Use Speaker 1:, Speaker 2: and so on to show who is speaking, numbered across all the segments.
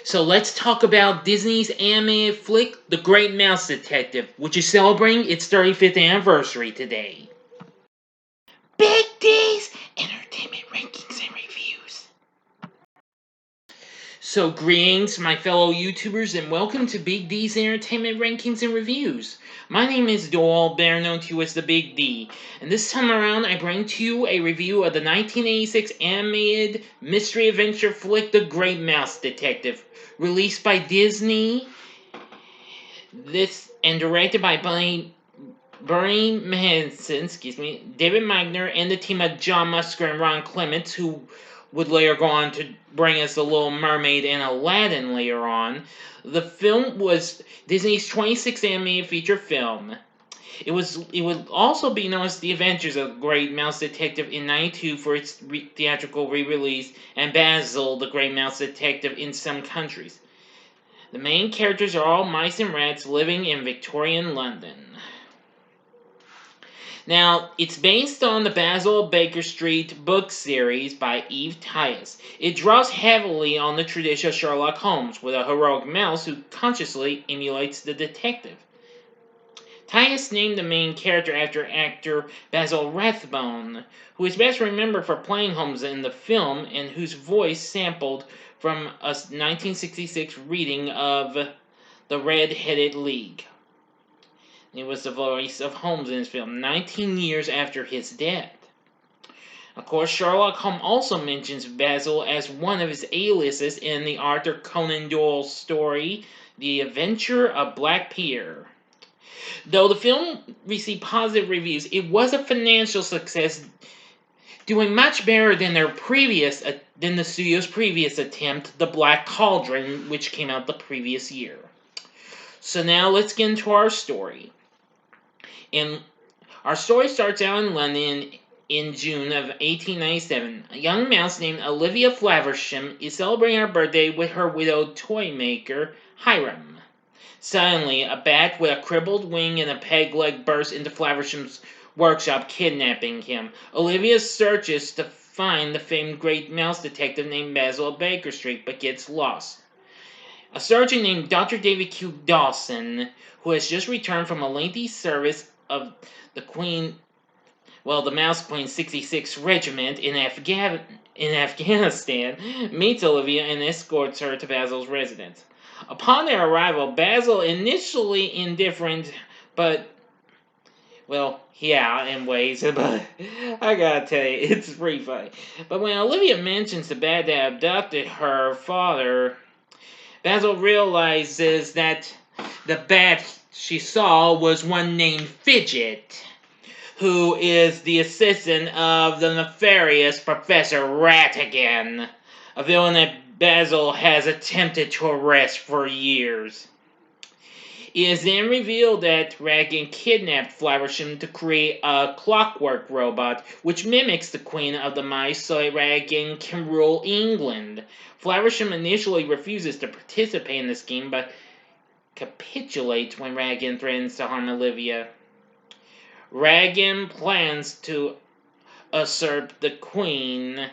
Speaker 1: So let's talk about Disney's animated flick, The Great Mouse Detective, which is celebrating its 35th anniversary today. Big D's Entertainment Rankings and Reviews. So greetings, my fellow YouTubers, and welcome to Big D's Entertainment Rankings and Reviews. My name is Doyle, better known to you as the Big D, and this time around I bring to you a review of the 1986 animated mystery adventure flick The Great Mouse Detective, released by Disney, and directed by Bernie Mahenson, David Magner, and the team of John Musker and Ron Clements, who would later go on to bring us The Little Mermaid and Aladdin later on. The film was Disney's 26th animated feature film. It would also be known as The Adventures of the Great Mouse Detective in '92 for its theatrical re-release, and Basil, the Great Mouse Detective in some countries. The main characters are all mice and rats living in Victorian London. Now, it's based on the Basil Baker Street book series by Eve Titus. It draws heavily on the tradition of Sherlock Holmes, with a heroic mouse who consciously emulates the detective. Titus named the main character after actor Basil Rathbone, who is best remembered for playing Holmes in the film and whose voice sampled from a 1966 reading of The Red-Headed League. It was the voice of Holmes in his film, 19 years after his death. Of course, Sherlock Holmes also mentions Basil as one of his aliases in the Arthur Conan Doyle story, The Adventure of Black Peter. Though the film received positive reviews, it was a financial success, doing much better than the studio's previous attempt, The Black Cauldron, which came out the previous year. So now let's get into our story. Our story starts out in London in June of 1897. A young mouse named Olivia Flaversham is celebrating her birthday with her widowed toy maker, Hiram. Suddenly, a bat with a crippled wing and a peg leg bursts into Flaversham's workshop, kidnapping him. Olivia searches to find the famed great mouse detective named Basil Baker Street, but gets lost. A surgeon named Dr. David Q. Dawson, who has just returned from a lengthy service of the Mouse Queen's 66th Regiment in Afghanistan, meets Olivia and escorts her to Basil's residence. Upon their arrival, Basil, initially indifferent, but, in ways, but I gotta tell you, it's pretty funny. But when Olivia mentions the bat that abducted her father, Basil realizes that the bat she saw was one named Fidget, who is the assistant of the nefarious Professor Ratigan, a villain that Basil has attempted to arrest for years. It is then revealed that Ratigan kidnapped Flaversham to create a clockwork robot, which mimics the Queen of the Mice so that Ratigan can rule England. Flaversham initially refuses to participate in the scheme, but capitulates when Ratigan threatens to harm Olivia. Ratigan plans to usurp the Queen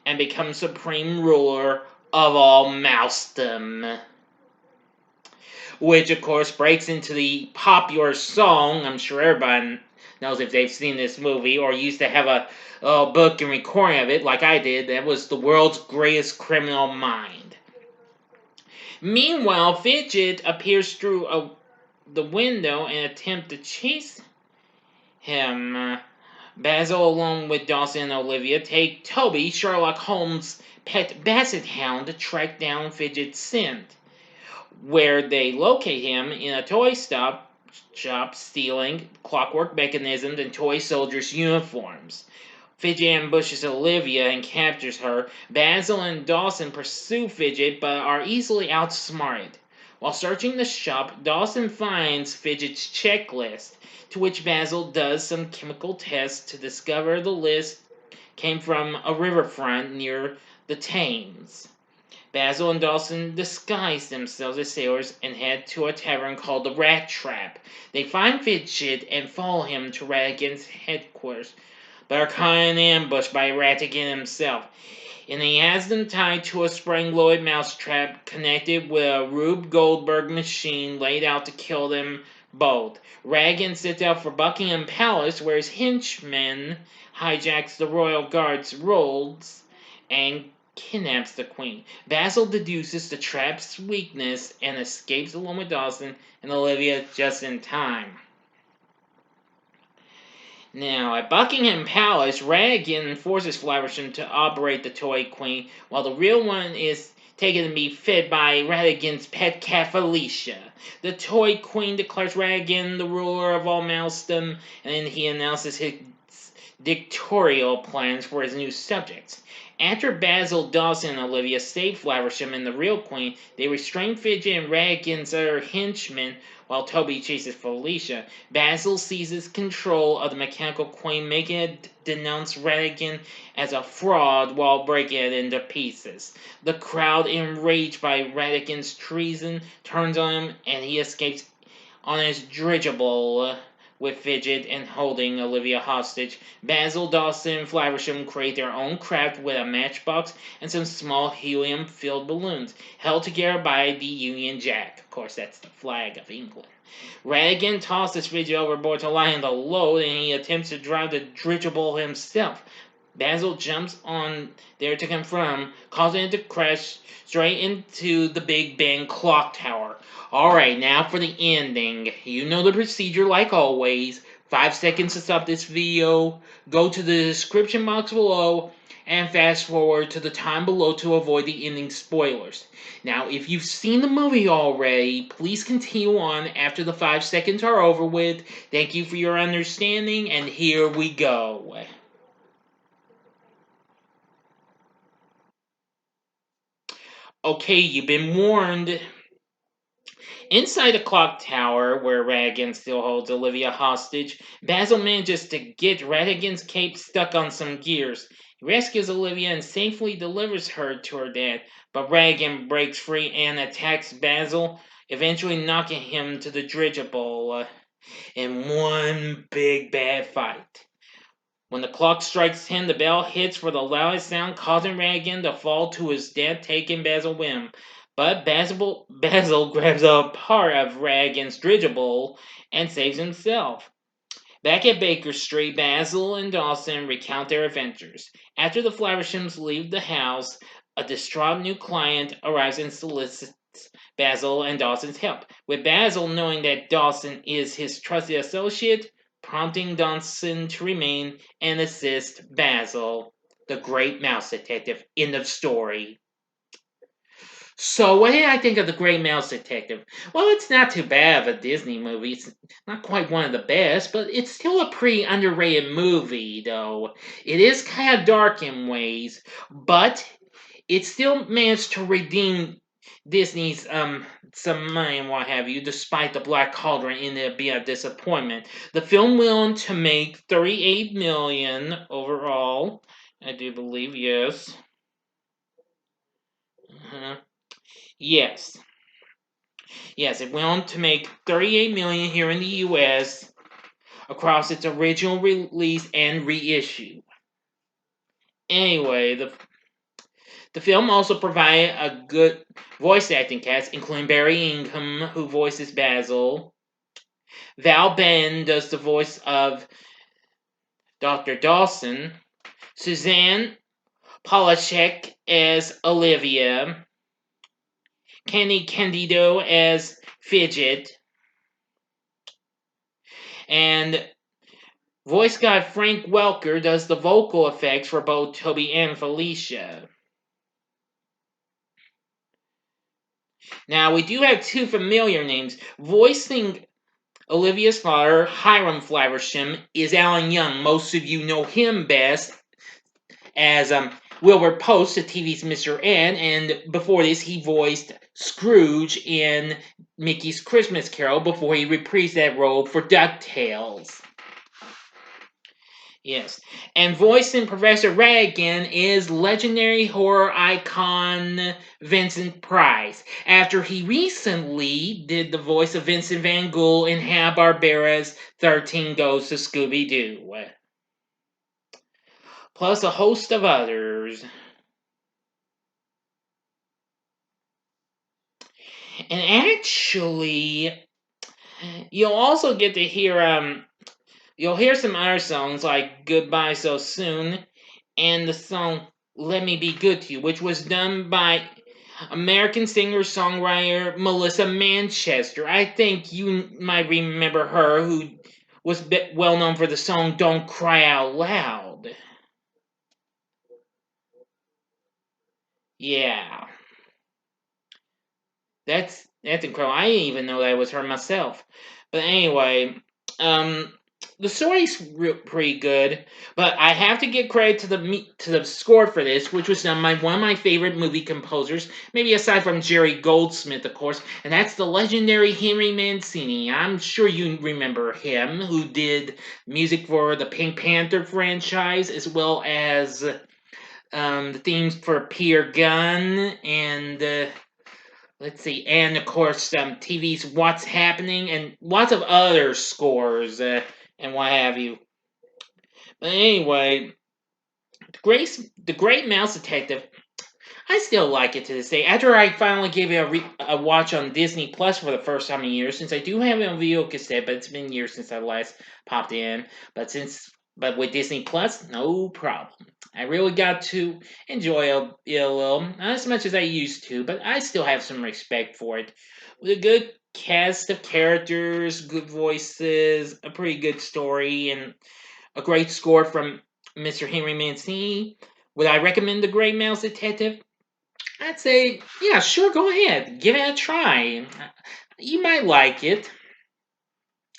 Speaker 1: and become supreme ruler of all Mousedom, which of course breaks into the popular song. I'm sure everybody knows if they've seen this movie or used to have a book and recording of it like I did. That was The World's Greatest Criminal Mind. Meanwhile, Fidget appears through the window and attempts to chase him. Basil, along with Dawson and Olivia, take Toby, Sherlock Holmes' pet basset hound, to track down Fidget's scent, where they locate him in a toy shop stealing clockwork mechanisms and toy soldiers' uniforms. Fidget ambushes Olivia and captures her. Basil and Dawson pursue Fidget, but are easily outsmarted. While searching the shop, Dawson finds Fidget's checklist, to which Basil does some chemical tests to discover the list came from a riverfront near the Thames. Basil and Dawson disguise themselves as sailors and head to a tavern called the Rat Trap. They find Fidget and follow him to Ratigan's headquarters, but are caught in an ambush by Ratigan himself. and he has them tied to a spring-loaded mousetrap connected with a Rube Goldberg machine laid out to kill them both. Radigan sets out for Buckingham Palace, where his henchman hijacks the royal guard's robes and kidnaps the queen. Basil deduces the trap's weakness and escapes along with Dawson and Olivia just in time. Now, at Buckingham Palace, Radigan forces Flaversham to operate the toy queen, while the real one is taken to be fed by Radigan's pet cat Felicia. The toy queen declares Radigan the ruler of all Mousedom, and then he announces his dictatorial plans for his new subjects. After Basil, Dawson, and Olivia save Flaversham and the real queen, they restrain Fidget and Radigan's other henchmen while Toby chases Felicia. Basil seizes control of the mechanical queen, making it denounce Radigan as a fraud while breaking it into pieces. The crowd, enraged by Radigan's treason, turns on him and he escapes on his dirigible with Fidget and holding Olivia hostage. Basil, Dawson, and Flaversham create their own craft with a matchbox and some small helium-filled balloons, held together by the Union Jack. Of course, that's the flag of England. Radigan tosses Fidget overboard to lighten the load, and he attempts to drive the dirigible himself. Basil jumps on there to confront him, causing it to crash straight into the Big Ben clock tower. Alright, now for the ending. You know the procedure like always. 5 seconds to stop this video. Go to the description box below and fast forward to the time below to avoid the ending spoilers. Now, if you've seen the movie already, please continue on after the 5 seconds are over with. Thank you for your understanding, and here we go. Okay, you've been warned. Inside the clock tower, where Radigan still holds Olivia hostage, Basil manages to get Radigan's cape stuck on some gears. He rescues Olivia and safely delivers her to her dad, but Radigan breaks free and attacks Basil, eventually knocking him to the dirigible in one big bad fight. When the clock strikes 10, the bell hits for the loudest sound, causing Radigan to fall to his death, taking Basil with him. But Basil grabs a part of Radigan's dirigible and saves himself. Back at Baker Street, Basil and Dawson recount their adventures. After the Flavershams leave the house, a distraught new client arrives and solicits Basil and Dawson's help, with Basil knowing that Dawson is his trusted associate, prompting Dawson to remain and assist Basil, the great mouse detective. End of story. So, what did I think of The Great Mouse Detective? Well, it's not too bad of a Disney movie. It's not quite one of the best, but it's still a pretty underrated movie, though. It is kind of dark in ways, but it still managed to redeem Disney's some money and what have you, despite the Black Cauldron ended up being a disappointment. The film went on to make $38 million overall. I do believe, yes. Yes. Yes, it went on to make $38 million here in the US across its original release and reissue. Anyway, the film also provided a good voice acting cast, including Barry Ingham, who voices Basil. Val Ben does the voice of Dr. Dawson. Suzanne Polachek as Olivia. Kenny Candido as Fidget. And voice guy Frank Welker does the vocal effects for both Toby and Felicia. Now, we do have two familiar names. Voicing Olivia's father, Hiram Flaversham, is Alan Young. Most of you know him best as Wilbur Post, the TV's Mr. Ed, and before this, he voiced Scrooge in Mickey's Christmas Carol before he reprised that role for DuckTales. Yes. And voicing Professor Radigan is legendary horror icon Vincent Price, after he recently did the voice of Vincent Van Gogh in Hanna-Barbera's 13 Ghosts of Scooby-Doo. Plus a host of others. And actually, you'll also get to hear you'll hear some other songs like Goodbye So Soon and the song Let Me Be Good to You, which was done by American singer-songwriter Melissa Manchester. I think you might remember her, who was well known for the song Don't Cry Out Loud. Yeah. That's incredible. I didn't even know that was her myself. But anyway, um, the story's pretty good. But I have to give credit to the score for this, which was done by one of my favorite movie composers, maybe aside from Jerry Goldsmith, of course, and that's the legendary Henry Mancini. I'm sure you remember him, who did music for the Pink Panther franchise as well as the themes for Peter Gunn and. Let's see, and of course, TV's What's Happening and lots of other scores and what have you. But anyway, the Great Mouse Detective, I still like it to this day. After I finally gave it a watch on Disney Plus for the first time in years, since I do have it on video cassette, but it's been years since I last popped in. But with Disney Plus, no problem. I really got to enjoy it a little, not as much as I used to, but I still have some respect for it. With a good cast of characters, good voices, a pretty good story, and a great score from Mr. Henry Mancini. Would I recommend The Great Mouse Detective? I'd say, yeah, sure, go ahead. Give it a try. You might like it.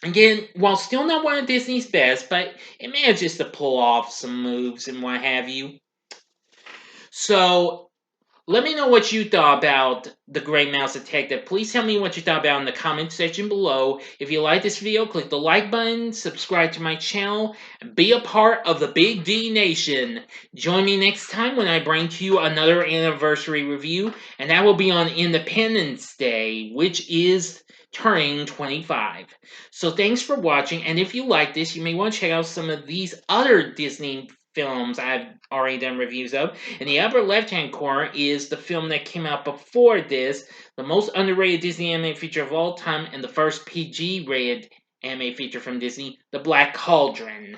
Speaker 1: Again, while still not one of Disney's best, but it manages to pull off some moves and what have you. So, let me know what you thought about The Great Mouse Detective. Please tell me what you thought about in the comment section below. If you like this video, click the like button, subscribe to my channel, and be a part of the Big D Nation. Join me next time when I bring to you another anniversary review, and that will be on Independence Day, which is turning 25. So thanks for watching, and if you like this, you may want to check out some of these other Disney films I've already done reviews of. In the upper left-hand corner is the film that came out before this, the most underrated Disney animated feature of all time, and the first PG-rated animated feature from Disney, The Black Cauldron.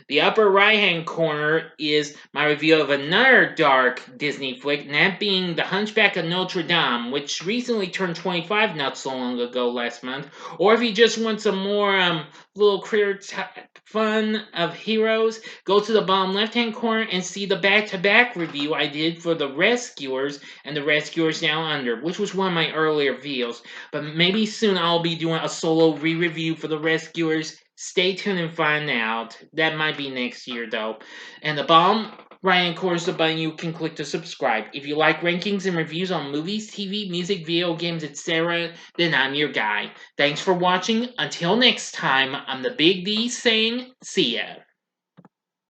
Speaker 1: The upper right-hand corner is my review of another dark Disney flick, and that being The Hunchback of Notre Dame, which recently turned 25 not so long ago last month. Or if you just want some more little critter fun of heroes, go to the bottom left-hand corner and see the back-to-back review I did for The Rescuers and The Rescuers Down Under, which was one of my earlier videos. But maybe soon I'll be doing a solo re-review for The Rescuers. Stay tuned and find out. That might be next year, though. And the bottom right-hand corner is the button you can click to subscribe. If you like rankings and reviews on movies, TV, music, video games, etc., then I'm your guy. Thanks for watching. Until next time, I'm the Big D saying, see ya.